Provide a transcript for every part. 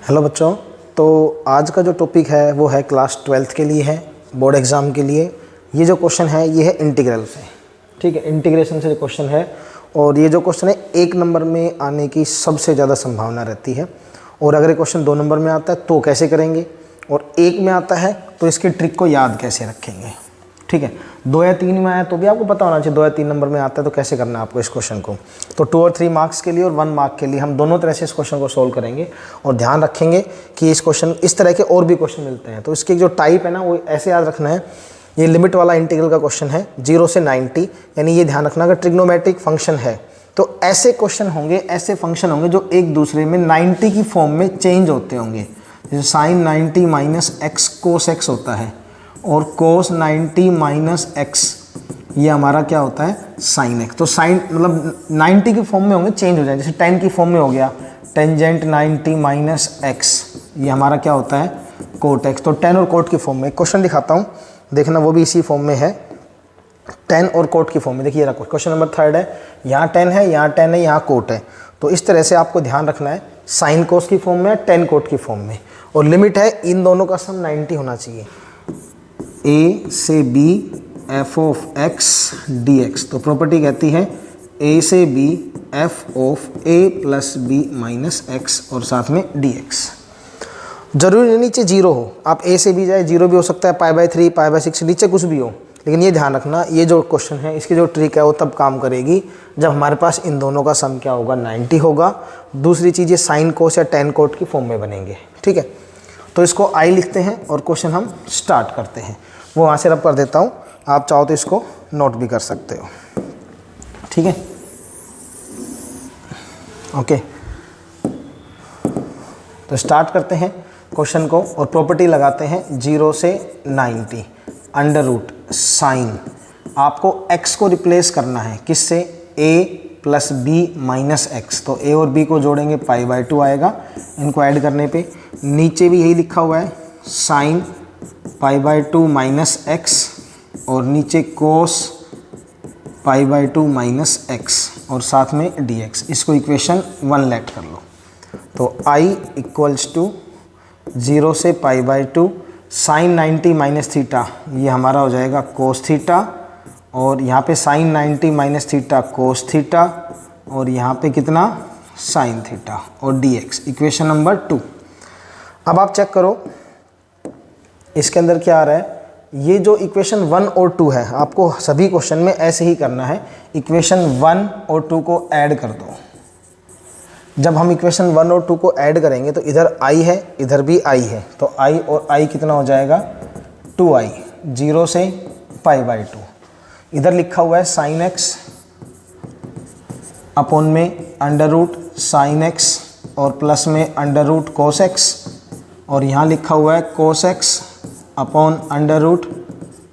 Hello बच्चों। तो आज का जो टॉपिक है वो है क्लास 12th के लिए है, बोर्ड एग्ज़ाम के लिए। ये जो क्वेश्चन है ये है इंटीग्रल से, ठीक है, इंटीग्रेशन से क्वेश्चन है। और ये जो क्वेश्चन है 1 नंबर में आने की सबसे ज़्यादा संभावना रहती है। और अगर ये क्वेश्चन 2 नंबर में आता है तो कैसे करेंगे, और 1 में आता है तो इसकी ट्रिक को याद कैसे रखेंगे, ठीक है। 2 या 3 में आया तो भी आपको पता होना चाहिए 2 या 3 नंबर में आता है तो कैसे करना है आपको इस क्वेश्चन को। तो 2 और 3 मार्क्स के लिए और 1 मार्क के लिए हम दोनों तरह से इस क्वेश्चन को सोल्व करेंगे। और ध्यान रखेंगे कि इस क्वेश्चन इस तरह के और भी क्वेश्चन मिलते हैं, तो इसकी जो टाइप है ना वो ऐसे याद रखना है। ये लिमिट वाला इंटीग्रल का क्वेश्चन है 0 से 90, यानी ये ध्यान रखना अगर ट्रिग्नोमेट्रिक फंक्शन है तो ऐसे क्वेश्चन होंगे, ऐसे फंक्शन होंगे जो एक दूसरे में 90 की फॉर्म में चेंज होते होंगे। जैसे sine 90 minus x cos x होता है, और कोस 90 माइनस एक्स ये हमारा क्या होता है, साइन एक्स। तो साइन मतलब 90 की फॉर्म में होंगे, चेंज हो जाए। जैसे tan की फॉर्म में हो गया टेंजेंट 90 माइनस एक्स, ये हमारा क्या होता है, कोट एक्स। तो tan और कोट की फॉर्म में क्वेश्चन दिखाता हूँ, देखना वो भी इसी फॉर्म में है, tan और कोट की फॉर्म में। देखिए रखो, क्वेश्चन नंबर 3 है, यहाँ tan है, यहाँ tan है, यहाँ कोट है। तो इस तरह से आपको ध्यान रखना है, साइन कोस की फॉर्म में, tan कोट की फॉर्म में। और लिमिट है इन दोनों का सम 90 होना चाहिए। a से b f of x dx। तो प्रॉपर्टी कहती है a से b f of a plus b minus x और साथ में dx। जरूरी नहीं नीचे 0 हो, आप a से b जाए 0 भी हो सकता है, π/3 π/6 नीचे कुछ भी हो। लेकिन ये ध्यान रखना, ये जो क्वेश्चन है इसकी जो ट्रिक है वो तब काम करेगी जब हमारे पास इन दोनों का सम क्या होगा, 90 होगा। दूसरी चीज़ ये साइन कोस या tan कोट की फॉर्म में बनेंगे, ठीक है। तो इसको I लिखते हैं और क्वेश्चन हम स्टार्ट करते हैं। वो वहाँ से रब कर देता हूँ, आप चाहो तो इसको नोट भी कर सकते हो, ठीक है, ओके। तो स्टार्ट करते हैं क्वेश्चन को और प्रॉपर्टी लगाते हैं 0 से 90 अंडर रूट साइन। आपको x को रिप्लेस करना है किससे, a plus b minus x. तो a और b को जोड़ेंगे π/2 आएगा, इनको ऐड करने पे नीचे भी यही लिखा हुआ है साइन π/2 माइनस एक्स, और नीचे कोस π/2 माइनस एक्स और साथ में dx। इसको इक्वेशन 1 लेट कर लो। तो I इक्वल्स टू 0 से π/2 साइन 90 माइनस थीटा, ये हमारा हो जाएगा कोस थीटा, और यहाँ पे sine 90 minus theta cos theta, और यहाँ पे कितना, साइन थीटा, और dx इक्वेशन नंबर 2। अब आप चेक करो इसके अंदर क्या आ रहा है। ये जो इक्वेशन 1 और 2 है आपको सभी क्वेश्चन में ऐसे ही करना है, इक्वेशन 1 और 2 को ऐड कर दो। जब हम इक्वेशन 1 और 2 को ऐड करेंगे तो इधर I है, इधर भी I है, तो I और I कितना हो जाएगा, 2I 0 से π/2। इधर लिखा हुआ है साइन एक्स अपॉन में अंडर रूट साइन एक्स और प्लस में अंडर रूट कोस एक्स, और यहाँ लिखा हुआ है cos x upon under root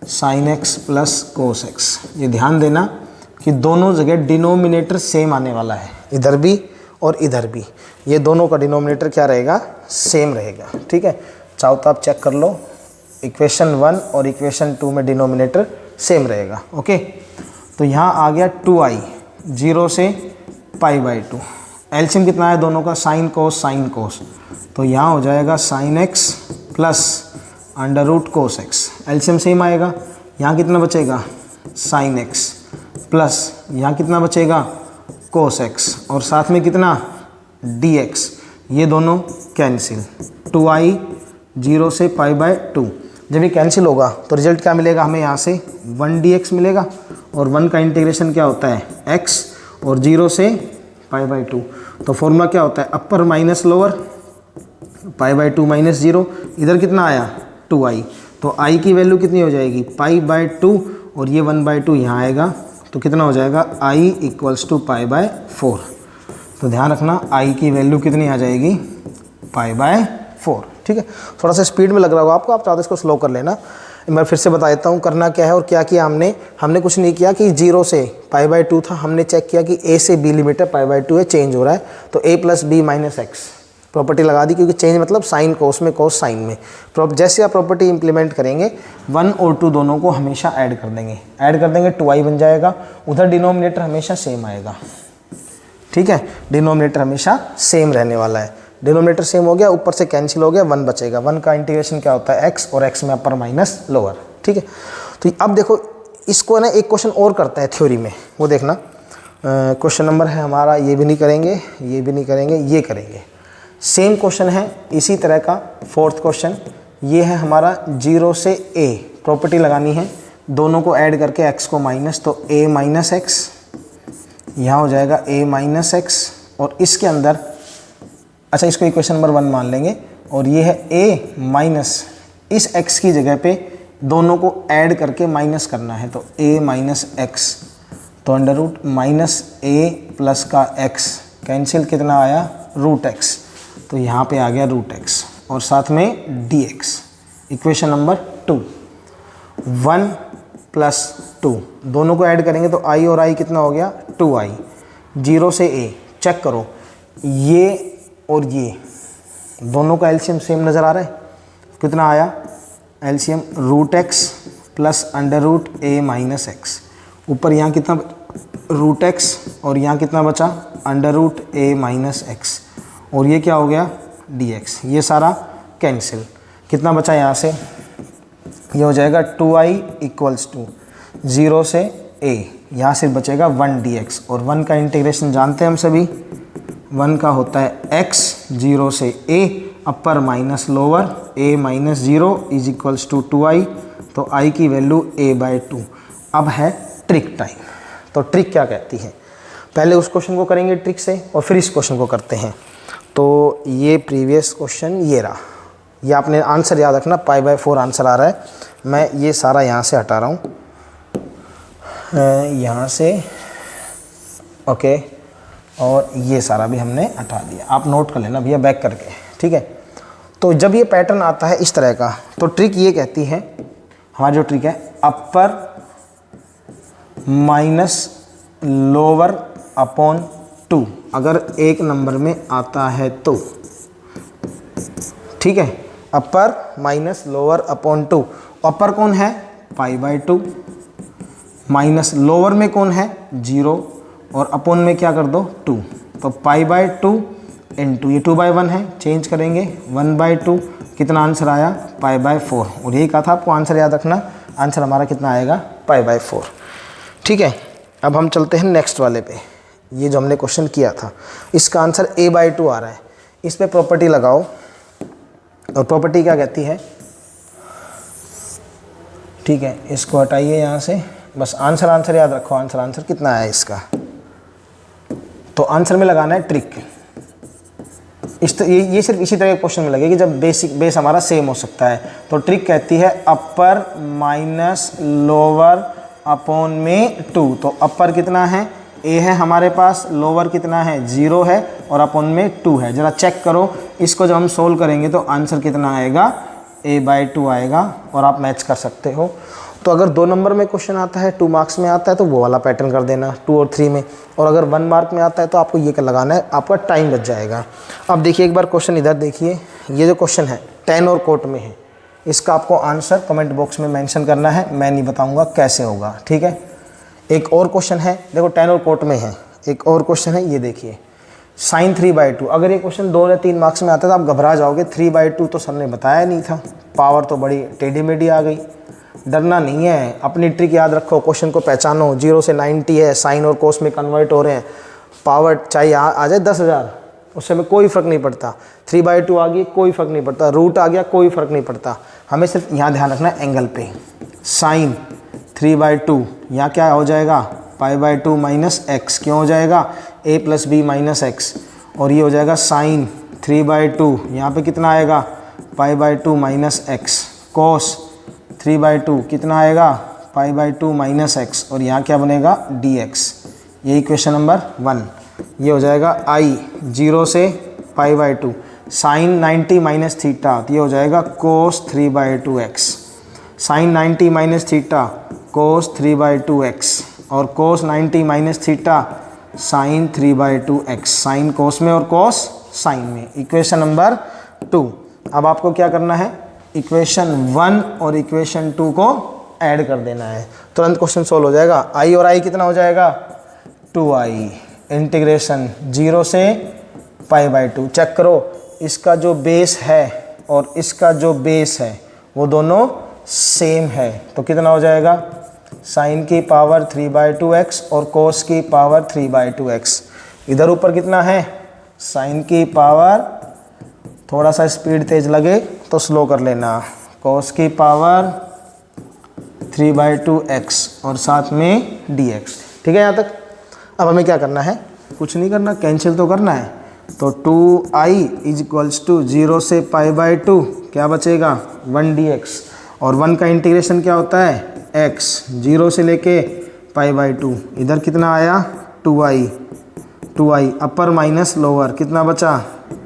sine x plus cos x. ये ध्यान देना कि दोनों जगह डिनोमिनेटर सेम आने वाला है, इधर भी और इधर भी। ये दोनों का डिनोमिनेटर क्या रहेगा, सेम रहेगा, ठीक है। चाहो तो आप चेक कर लो, इक्वेशन 1 और इक्वेशन 2 में डिनोमिनेटर सेम रहेगा, ओके। तो यहाँ आ गया 2i 0 से π/2। एलसीएम कितना है दोनों का, साइन कोस। तो यहाँ हो जाएगा sine x plus under root cos x, LCM same आएगा। यहाँ कितना बचेगा, साइन एक्स प्लस यहाँ कितना बचेगा, कोस एक्स, और साथ में कितना, dx। ये दोनों कैंसिल, 2i 0 से π/2। जब ये कैंसिल होगा तो रिजल्ट क्या मिलेगा हमें, यहाँ से 1 dx मिलेगा, और 1 का इंटीग्रेशन क्या होता है, x, और 0 से π/2। तो फॉर्मूला क्या होता है, अपर माइनस लोअर, π/2 माइनस 0, इधर कितना आया 2i। तो i की वैल्यू कितनी हो जाएगी, π/2, और ये 1/2 यहाँ आएगा, तो कितना हो जाएगा, i इक्वल्स टू π/4। तो ध्यान रखना i की वैल्यू कितनी आ जाएगी, π/4, ठीक है। थोड़ा सा स्पीड में लग रहा होगा आपको, आप चाहो तो इसको स्लो कर लेना। मैं फिर से बता देता हूँ करना क्या है और क्या किया हमने कुछ नहीं किया कि 0 से π/2 था, हमने चेक किया कि a से b लिमिट है, π/2 है, चेंज हो रहा है, तो a plus b minus x property लगा दी, क्योंकि चेंज मतलब साइन कोस में, कोस साइन में। जैसे आप प्रॉपर्टी इंप्लीमेंट करेंगे 1 और 2 दोनों को हमेशा ऐड कर देंगे 2i बन जाएगा, उधर डिनोमिनेटर हमेशा सेम आएगा, ठीक है, डिनोमिनेटर हमेशा सेम रहने वाला है। डिनोमिनेटर सेम हो गया, ऊपर से कैंसिल हो गया, 1 बचेगा। 1 का इंटीग्रेशन क्या होता है, x, और x में अपर माइनस लोअर। ठीक है, तो अब देखो इसको ना एक क्वेश्चन और करता है थ्योरी में, वो देखना। क्वेश्चन नंबर है हमारा, ये भी नहीं करेंगे, ये भी नहीं करेंगे, ये करेंगे। सेम क्वेश्चन है इसी तरह का, 4th क्वेश्चन। ये है हमारा 0 से a, प्रॉपर्टी लगानी है, दोनों को ऐड करके x को माइनस, तो a माइनस एक्स, यहाँ हो जाएगा a माइनस एक्स, और इसके अंदर, अच्छा इसको इक्वेशन नंबर 1 मान लेंगे, और ये है a माइनस, इस x की जगह पे दोनों को ऐड करके माइनस करना है, तो a माइनस एक्स, तो under root minus a plus का x, कैंसिल कितना आया, रूट x, तो यहाँ पे आ गया रूट x, और साथ में dx। इक्वेशन नंबर 2, 1 प्लस 2, दोनों को ऐड करेंगे तो i और i कितना हो गया, 2i। 0 से a, चेक करो, ये और ये दोनों का एलसीएम सेम नज़र आ रहा है, कितना आया LCM, root x plus under root a minus x, ऊपर यहाँ कितना रूट x, और यहाँ कितना बचा under root a minus x, और ये क्या हो गया dx, ये सारा कैंसिल, कितना बचा यहाँ से, ये हो जाएगा 2i इक्वल्स टू 0 से a, यहाँ से बचेगा 1 dx, और 1 का इंटीग्रेशन जानते हैं हम सभी, 1 का होता है x, 0 से a, upper minus lower, a minus 0 is equals to 2i, तो i की वैल्यू a/2। अब है ट्रिक टाइम, तो ट्रिक क्या कहती है, पहले उस क्वेश्चन को करेंगे ट्रिक से, और फिर इस क्वेश्चन को करते हैं। तो ये प्रीवियस क्वेश्चन ये रहा, ये आपने आंसर याद रखना, π/4 आंसर आ रहा है, मैं ये सारा यहाँ से हटा रहा हूँ, यहाँ से, ओके, और ये सारा भी हमने हटा दिया, आप नोट कर लेना भैया बैक करके, ठीक है। तो जब ये पैटर्न आता है इस तरह का, तो ट्रिक ये कहती है, हमारी जो ट्रिक है, अपर माइनस लोअर अपॉन 2, अगर एक नंबर में आता है तो, ठीक है, अपर माइनस लोअर अपॉन 2, अपर कौन है π/2, माइनस लोअर में कौन है 0, और अपॉन में क्या कर दो 2, तो π/2 इंटू ये 2/1 है, चेंज करेंगे 1/2, कितना आंसर आया π/4, और यही कहा था आपको आंसर याद रखना, आंसर हमारा कितना आएगा π/4। ठीक है, अब हम चलते हैं नेक्स्ट वाले पे, ये जो हमने क्वेश्चन किया था, इसका आंसर a/2 आ रहा है, इस पे प्रॉपर्टी लगाओ, और प्रॉपर्टी क्या कहती है, ठीक है, इसको हटाइए यहाँ से, बस आंसर याद रखो, आंसर कितना आया इसका, तो आंसर में लगाना है ट्रिक। ये सिर्फ इसी तरह के क्वेश्चन में लगेगी जब बेस हमारा सेम हो सकता है, तो ट्रिक कहती है अपर माइनस लोअर अपॉन में 2, तो अपर कितना है a है हमारे पास, लोअर कितना है 0 है, और अपॉन में 2 है, ज़रा चेक करो, इसको जब हम सोल्व करेंगे तो आंसर कितना आएगा a/2 आएगा, और आप मैच कर सकते हो। तो अगर 2 नंबर में क्वेश्चन आता है, 2 मार्क्स में आता है, तो वो वाला पैटर्न कर देना 2 और 3 में, और अगर 1 मार्क में आता है तो आपको ये लगाना है, आपका टाइम बच जाएगा। अब देखिए एक बार क्वेश्चन इधर देखिए, ये जो क्वेश्चन है 10 और कोट में है, इसका आपको आंसर कमेंट बॉक्स में मेंशन करना है, मैं नहीं बताऊंगा कैसे होगा, ठीक है। एक और क्वेश्चन है, देखो 10 और कोट में है, एक और क्वेश्चन है, ये देखिए sin 3/2, अगर ये क्वेश्चन 2 या 3 मार्क्स में आता है तो आप घबरा जाओगे, 3/2 तो सर ने बताया नहीं था, पावर तो बड़ी टेढ़ी मेढ़ी आ गई, डरना नहीं है, अपनी ट्रिक याद रखो, क्वेश्चन को पहचानो, 0 से 90 है, साइन और कोस में कन्वर्ट हो रहे हैं, पावर चाहे आ जाए 10,000, उससे में कोई फ़र्क नहीं पड़ता, 3/2 आ गई कोई फ़र्क नहीं पड़ता, रूट आ गया कोई फ़र्क नहीं पड़ता, हमें सिर्फ यहाँ ध्यान रखना है एंगल पे। साइन 3/2 यहाँ क्या हो जाएगा π/2 माइनस एक्स, क्यों हो जाएगा a + b माइनस एक्स, और ये हो जाएगा साइन 3/2 यहाँ पे कितना आएगा π/2 माइनस एक्स, कोस 3/2 कितना आएगा π/2 माइनस एक्स, और यहाँ क्या बनेगा dx, ये इक्वेशन नंबर 1। ये हो जाएगा i 0 से π/2, साइन 90 माइनस थीटा, ये हो जाएगा cos 3/2x, sine 90 minus theta cos 3/2x, और cos 90 minus theta sine 3/2x, sine cos में और कोस साइन में, इक्वेशन नंबर 2। अब आपको क्या करना है, इक्वेशन 1 और इक्वेशन 2 को ऐड कर देना है, तुरंत क्वेश्चन सोल्व हो जाएगा। i और i कितना हो जाएगा 2i, इंटीग्रेशन 0 से π/2, चेक करो इसका जो बेस है और इसका जो बेस है वो दोनों सेम है, तो कितना हो जाएगा साइन की पावर 3/2x और कोस की पावर 3/2x। इधर ऊपर कितना है साइन की पावर, थोड़ा सा स्पीड तेज लगे तो स्लो कर लेना, कोस की पावर 3/2x और साथ में dx। ठीक है यहाँ तक। अब हमें क्या करना है, कुछ नहीं करना, कैंसिल तो करना है। तो 2i = 0 से π/2 क्या बचेगा 1 dx, और 1 का इंटीग्रेशन क्या होता है x, 0 से लेके π/2। इधर कितना आया 2i अपर माइनस लोअर, कितना बचा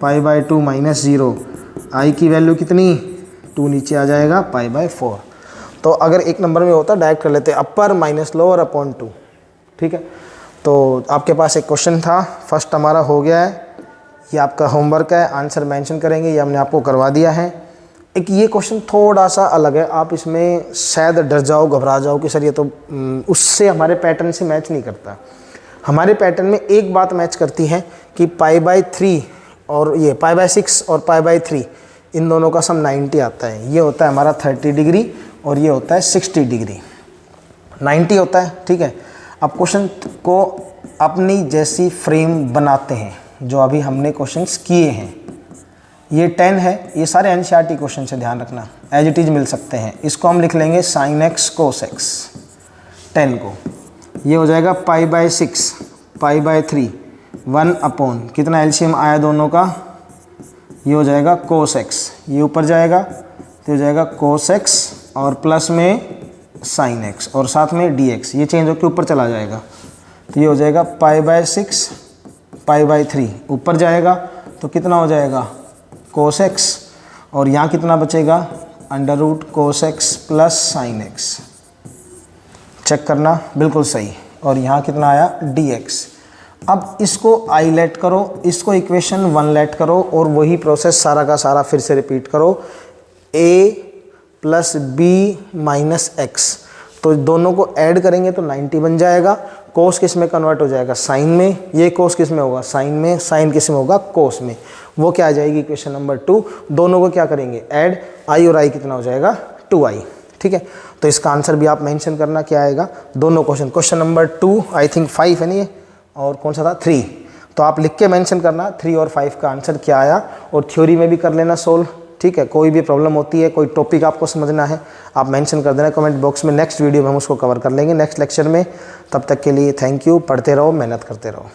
π/2 - 0, i की वैल्यू कितनी 2 नीचे आ जाएगा π/4। तो अगर एक नंबर में होता डायरेक्ट कर लेते अपर माइनस लोअर अपॉन 2। ठीक है, तो आपके पास एक क्वेश्चन था, फर्स्ट हमारा हो गया है, ये आपका होमवर्क है, आंसर मेंशन करेंगे, ये हमने आपको करवा दिया है। एक ये क्वेश्चन थोड़ा सा अलग है, आप इसमें शायद डर जाओ घबरा जाओ कि सर ये तो उससे हमारे पैटर्न से मैच नहीं करता। हमारे पैटर्न में एक बात मैच करती है कि π/3 और ये π/6 और π/3 इन दोनों का सम 90 आता है। ये होता है हमारा 30 डिग्री और ये होता है 60 डिग्री, 90 होता है। ठीक है, अब क्वेश्चन को अपनी जैसी फ्रेम बनाते हैं, जो अभी हमने क्वेश्चंस किए हैं। ये 10 है, ये सारे एनसीईआरटी क्वेश्चन से ध्यान रखना, एज इट इज़ मिल सकते हैं। इसको हम लिख लेंगे sin x cos x 10 को, ये हो जाएगा π/6 π/3 1 अपॉन कितना एलसीएम आया दोनों का, ये हो जाएगा cos x, ये ऊपर जाएगा तो हो जाएगा cos x और प्लस में sin x और साथ में dx, ये चेंज होकर ऊपर चला जाएगा तो ये हो जाएगा π/6 π/3 ऊपर जाएगा तो कितना हो जाएगा cos x और यहाँ कितना बचेगा √cos x plus sin x। Check करना बिल्कुल सही, और यहाँ कितना आया dx। अब इसको i लेट करो, इसको इक्वेशन 1 लेट करो और वही प्रोसेस सारा का सारा फिर से रिपीट करो, a + b - x, तो दोनों को ऐड करेंगे तो 90 बन जाएगा। कोस किस में कन्वर्ट हो जाएगा साइन में, ये कोस किस में होगा साइन में, साइन किस में होगा कोस में, वो क्या आ जाएगी इक्वेशन नंबर 2। दोनों को क्या करेंगे ऐड, i और i कितना हो जाएगा 2i। ठीक है, तो इसका आंसर भी आप मेंशन करना क्या आएगा, दोनों क्वेश्चन नंबर 2 आई थिंक 5 है नहीं, और कौन सा था 3, तो आप लिख के मेंशन करना 3 और 5 का आंसर क्या आया, और थ्योरी में भी कर लेना सोल्व। ठीक है, कोई भी प्रॉब्लम होती है, कोई टॉपिक आपको समझना है, आप मेंशन कर देना कमेंट बॉक्स में, नेक्स्ट वीडियो में हम उसको कवर कर लेंगे नेक्स्ट लेक्चर में। तब तक के लिए थैंक यू, पढ़ते रहो, मेहनत करते रहो।